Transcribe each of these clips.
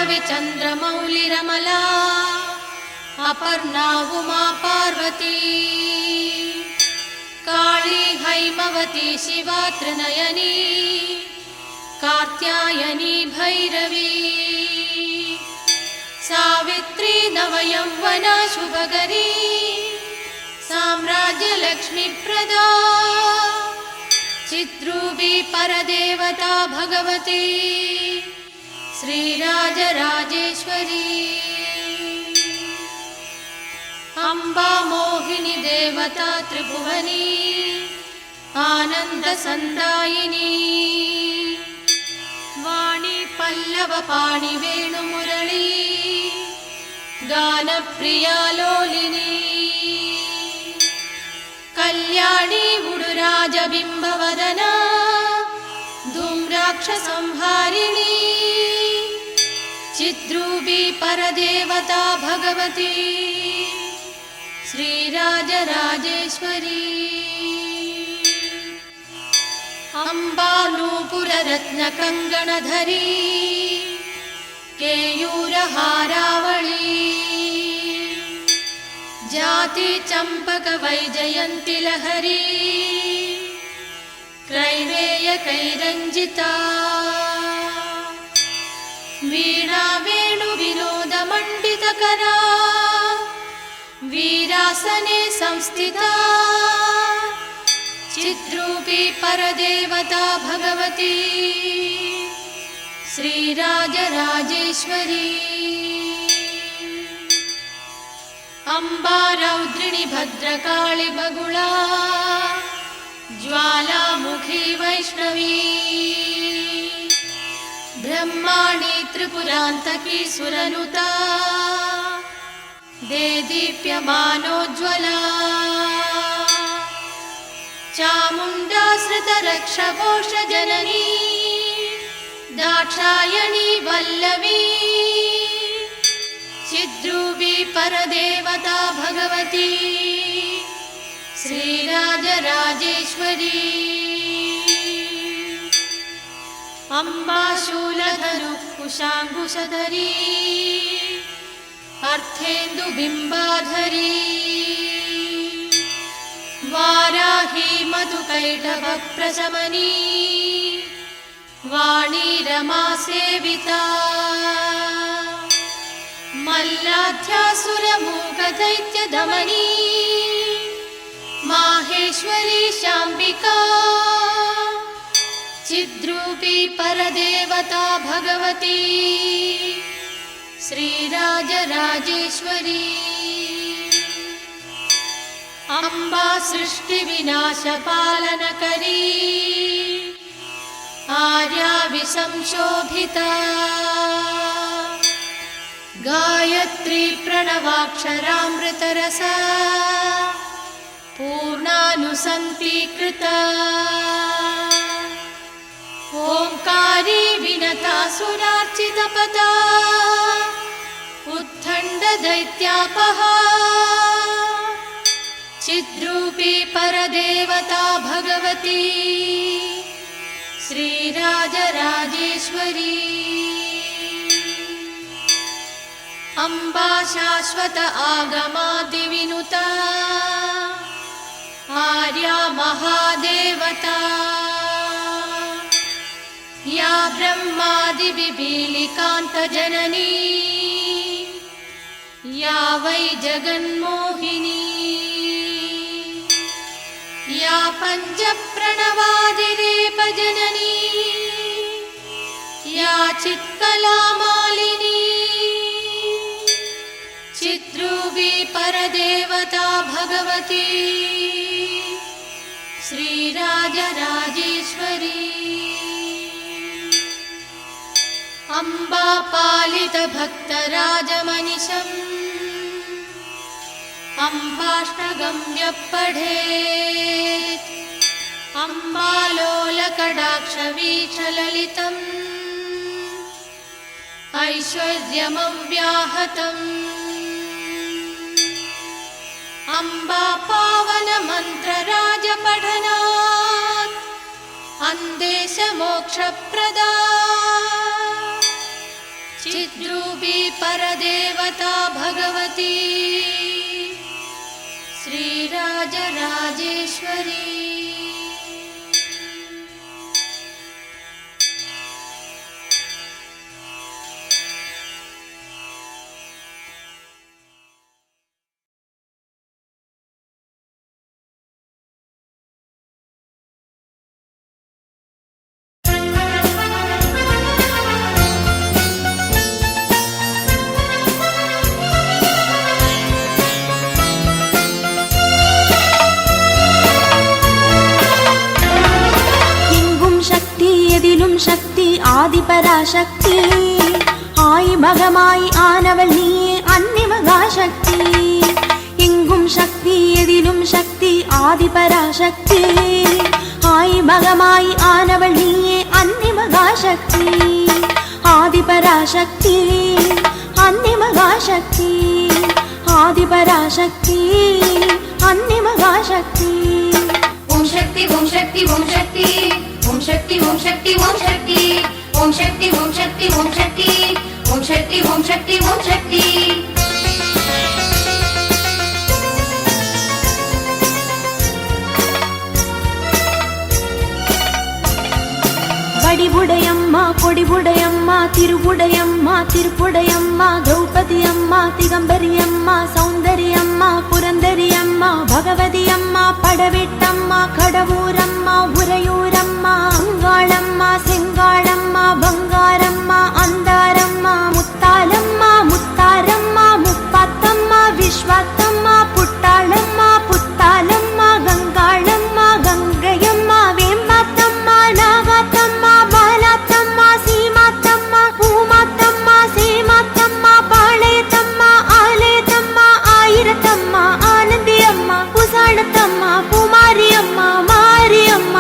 शाम्भवी चन्द्रमौलिरमला अपर्णा उमा पार्वती काली हैमवती शिवा त्रिनयनी कात्यायनी भैरवी सावित्री नवयौवना शुभकरी साम्राज्यलक्ष्मीप्रदा चिद्रूपी परदेवता भगवती श्रीराजराजेश्वरी अम्बा मोहिनी देवता त्रिभुवनी आनन्दसन्दायिनी वाणी पल्लवपाणि वेणुमुरळी गानप्रिया लोलिनी कल्याणी उडुराजबिम्बवदना धूम्राक्षसंहारिणी चिद्रूपी परदेवता भगवती श्रीराजराजेश्वरी अम्बा नूपुररत्नकङ्गणधरी केयूरहारावळी जाति चम्पकवैजयन्ति लहरी क्रैवेयकैरञ्जिता वीणा वेणुविनोदमण्डितकरा वीरासने संस्थिता चिद्रूपी परदेवता भगवती श्रीराजराजेश्वरी अम्बा रौद्रिणी भद्रकाळि बगुळा ज्वालामुखी वैष्णवी ब्रह्माणी त्रिपुरान्तकी सुरनुता देदीप्यमानोज्ज्वला चामुण्डा श्रितरक्षपोषजननी दाक्षायणी वल्लवी चिद्रूपी परदेवता भगवती श्रीराजराजेश्वरी अम्बा शूलधनुः-कुशाङ्कुशधरी अर्थेन्दुबिम्बाधरी वाराही मधुकैटभप्रशमनी वाणी रमा सेविता मल्लाध्यासुरमूकदैत्यदमनी माहेश्वरी शाम्बिका चिद्रूपी परदेवता भगवती श्रीराजराजेश्वरी अम्बा सृष्टिविनाशपालनकरी आर्या विसंशोभिता गायत्री प्रणवाक्षरामृतरसा पूर्णानुसन्तीकृता ओंकारी विनता सुरार्चितपदा उत्थण्डदैत्यापहा चिद्रूपी परदेवता भगवती श्रीराजराजेश्वरी अम्बा शाश्वत आगमादिविनुता आर्या महादेवता या ब्रह्मादिबिबीलिकान्तजननी या वै जगन्मोहिनी या पञ्चप्रणवादिरेपजननी या चित्कलामालिनी चिद्रूपी परदेवता भगवती श्रीराजराजेश्वरी अम्बा पालितभक्तराजमनिशम् अम्बाष्टकं यः पठेत् अम्बालोलकटाक्षवीक्षललितम् ऐश्वर्यमव्याहतम् अम्बा पावनमन्त्रराजपठनात् अन्देशमोक्षप्रदा चिद्रूपी परदेवता भगवती श्रीराजराजेश्वरी। சக்தி ஆதிபராசக்தி ஆய் மகமாய் ஆனவள் நீயே அன்னி மகாசக்தி. எங்கும் சக்தி எதிலும் சக்தி ஆதிபராசக்தி ஆய் மகமாய் ஆனவள் நீயே அன்னி மகாசக்தி. ஆதிபராசக்தி அன்னி மகாசக்தி ஆதிபராசக்தி அன்னி மகாசக்தி. ஓம் சக்தி ஓம் சக்தி ஓம் சக்தி ஓம் சக்தி ஓம் சக்தி ஓம் சக்தி ஓம் சக்தி ஓம் சக்தி ஓம் சக்தி ஓம் சக்தி ஓம் சக்தி ஓம் சக்தி. வடிவுடையம்மா கொடிவுடையம்மா திருவுடையம்மா திருப்புடையம்மா திரௌபதி அம்மா திகம்பரி அம்மா சௌந்தரி அம்மா புரந்தரி அம்மா பகவதி அம்மா படவேட்டம்மா கடவூரம்மா உறையூரம்மா அங்காளம்மா செங்காளம்மா பங்காரம்மா அந்தாரம்மா முத்தாலம்மா முத்தாரம்மா முப்பாத்தம்மா விஸ்வாத்தம்மா புட்டாளம்மா புத்தாலம்மா கங்காளம்மா கங்கையம்மா வேம்பாத்தம்மா நாகாத்தம்மா பாலாத்தம்மா சீமாத்தம்மா பூமாத்தம்மா சேமாத்தம்மா பாளையத்தம்மா ஆலயத்தம்மா ஆயிரத்தம்மா ஆனந்தியம்மா புசாணத்தம்மா பூமாரியம்மா மாரியம்மா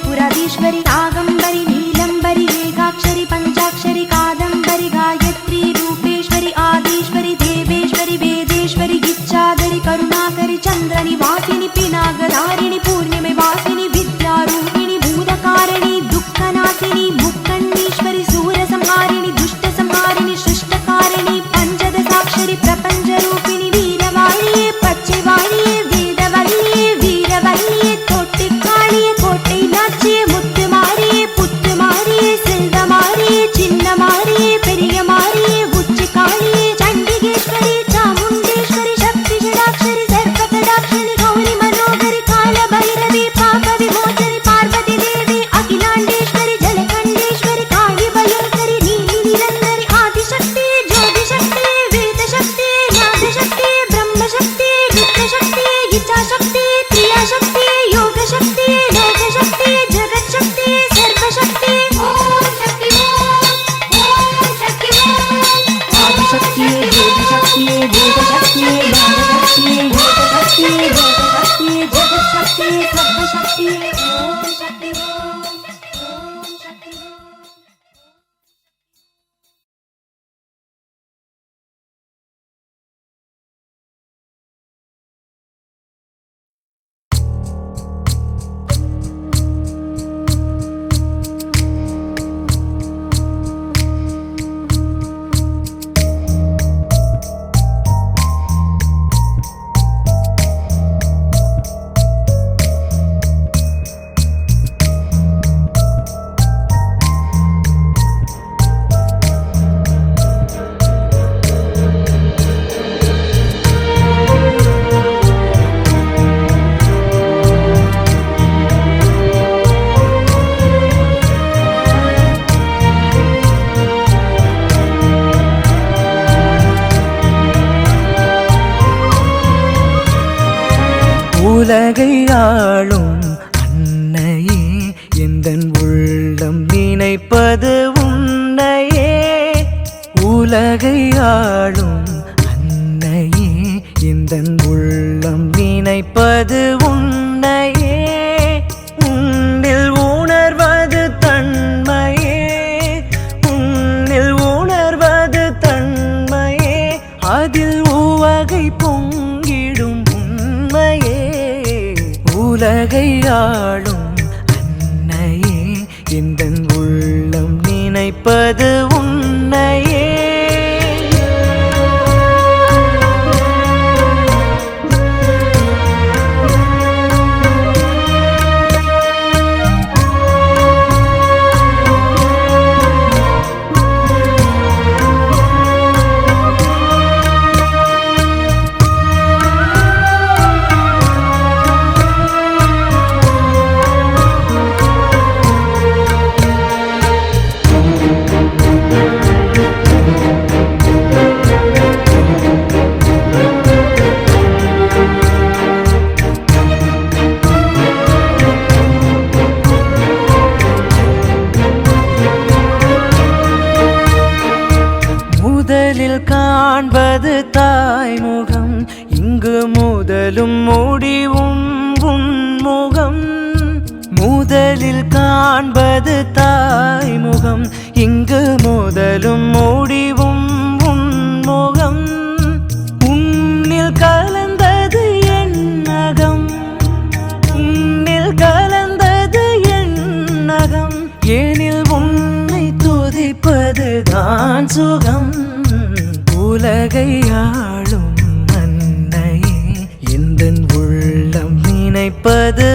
त्रिपुराधीश्वरि कागम्बरि नीलम्बरि एकाक्षरि पञ्चाक्षरि कादम्बरि गायत्री रूपेश्वरि आदीश्वरि देवेश्वरि वेदेश्वरि गिच्चादरि करुणाकरि चन्द्रनिवासिनि पिनाकधारिणि पूर्णिमे वासिनि विद्यारूपिणि भूतकारिणि दुःखनाशिनि मुक्कण्णीश्वरि सूरसंहारिणि दुष्टसंहारिणि शिष्टकारिणि पञ्चदशाक्षरि प्रपञ्चरूपिणि वीरवाणिये पच्चैवाणिये वेदवल्लिये वीरवल्लिये तोट्टिक्काळिये कोट्टै नाच्चिये मुत्तुमारिये पुत्तुमारिये सेल्वमारिये चिन्नमारिये पेरियमारिये उच्चिकाळिये चण्डिगेश्वरि चामुण्डेश्वरि शक्तिषडाक्षरि सर्वकटाक्षरि गौरि मनोहरि कालभैरवि पापविमोचनि पार्वती देवी अखिलाण्डेश्वरि जलकण्डेश्वरि काळि भयङ्करि नीलि निरन्तरि आदिशक्ति ज्योतिशक्ति वेदशक्ति नादशक्ति ब्रह्मशक्ति रुद्रशक्ति इच्छाशक्ति क्रियाशक्ति योगशक्ति लोकशक्ति जगत्शक्ति सर्वशक्ति ओम शक्ति ओम शक्ति आदिशक्ति वेदशक्ति वेदशक्ति नादशक्ति योगशक्ति लोकशक्ति जगत्शक्ति सर्वशक्ति ओम शक्ति ओम शक्ति உலகை ஆளும் அன்னையே எந்தன் உள்ளம் நினைப்பது உன்னையே. உலகை ஆளும் அன்னையே எந்தன் உள்ளம் நினைப்பது உன்னையே. உன்னில் உணர்வது தன்மையே, உன்னில் உணர்வது தன்மையே, அதில் உவகை பொங்கிடும் உண்மையே. உலகை ஆளும் அன்னையே எந்தன் உள்ளம் நினைப்பது உன்னையே. முதலில் காண்பது தாய்முகம், இங்கு முதலும் முடிவும் உன்முகம். முதலில் காண்பது தாய்முகம், இங்கு முதலும் முடிவும் உன்முகம். உன்னில் கலந்தது என் நகம், உன்னில் கலந்தது என் நகம். ஏனில் உன்னை துதிப்பதுதான் சுகம். உலகை ஆளும் அன்னையே எந்தன் உள்ளம் நினைப்பது